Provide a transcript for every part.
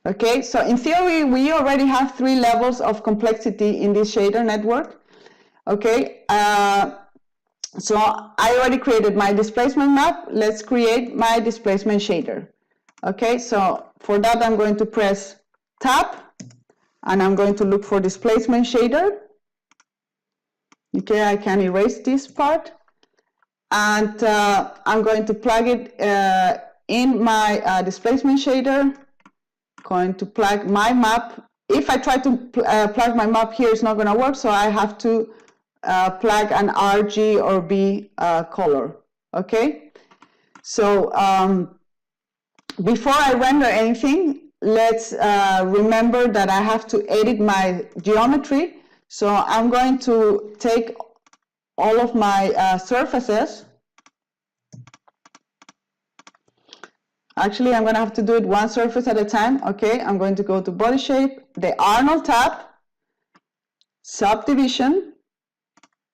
Okay, so in theory, we already have 3 levels of complexity in this shader network. Okay, so I already created my displacement map. Let's create my displacement shader. Okay, so for that, I'm going to press Tab, and I'm going to look for displacement shader. Okay, I can erase this part, and I'm going to plug it in my displacement shader. Going to plug my map. If I try to plug my map here, it's not going to work, so I have to plug an RG or B color. Okay, so before I render anything, let's remember that I have to edit my geometry. So I'm going to take all of my surfaces. Actually, I'm going to have to do it one surface at a time. Okay, I'm going to go to Body Shape, the Arnold tab, Subdivision,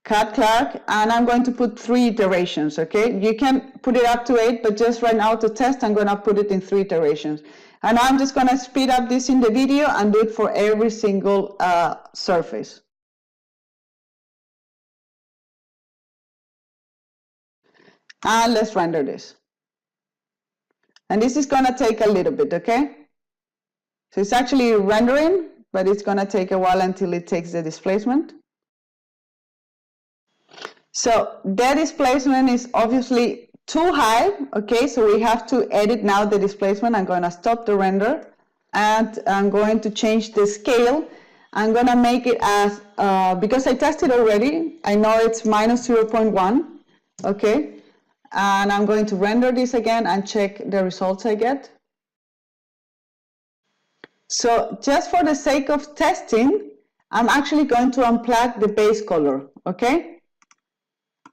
Cut Clark, and I'm going to put 3 iterations. Okay, you can put it up to 8, but just right now to test, I'm going to put it in 3 iterations. And I'm just going to speed up this in the video and do it for every single surface. And let's render this. And this is going to take a little bit, okay? So it's actually rendering, but it's going to take a while until it takes the displacement. So the displacement is obviously too high, okay? So we have to edit now the displacement. I'm going to stop the render, and I'm going to change the scale. I'm going to make it as, because I tested already, I know it's minus 0.1, okay? And I'm going to render this again and check the results I get. So just for the sake of testing, I'm actually going to unplug the base color, okay?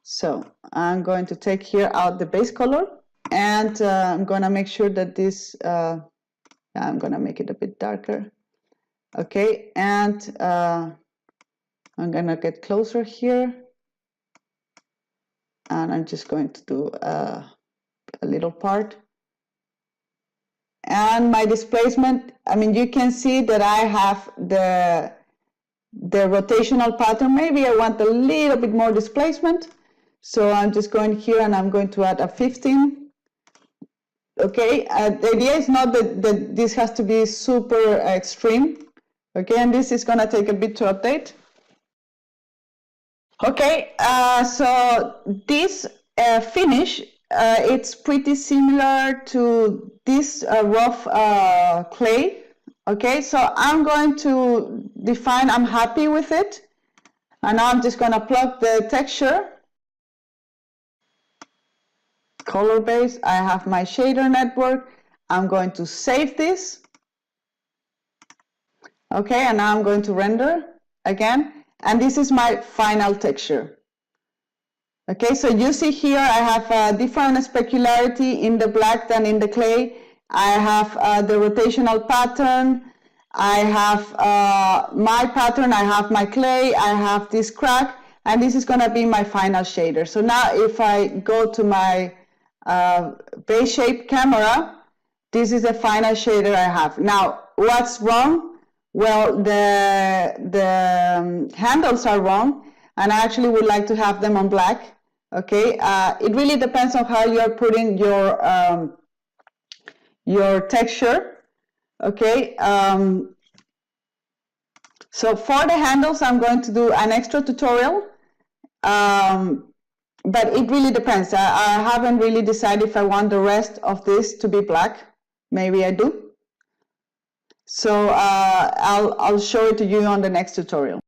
So I'm going to take here out the base color, and I'm going to make sure that this, I'm going to make it a bit darker, okay? And I'm going to get closer here, and I'm just going to do a little part. And my displacement, I mean, you can see that I have the rotational pattern. Maybe I want a little bit more displacement. So I'm just going here and I'm going to add a 15. Okay, the idea is not that this has to be super extreme. Okay, and this is going to take a bit to update. Okay, so this finish, it's pretty similar to this rough clay. Okay, so I'm going to define I'm happy with it, and now I'm just going to plug the texture, color base. I have my shader network. I'm going to save this. Okay, and now I'm going to render again, and this is my final texture. Okay, so you see here I have a different specularity in the black than in the clay. I have the rotational pattern, I have my pattern, I have my clay, I have this crack, and this is going to be my final shader. So now if I go to my base shape camera, this is the final shader I have. Now, what's wrong? Well, the handles are wrong, and I actually would like to have them on black. Okay, it really depends on how you are putting your texture. Okay, so for the handles, I'm going to do an extra tutorial, but it really depends. I haven't really decided if I want the rest of this to be black. Maybe I do. So I'll show it to you on the next tutorial.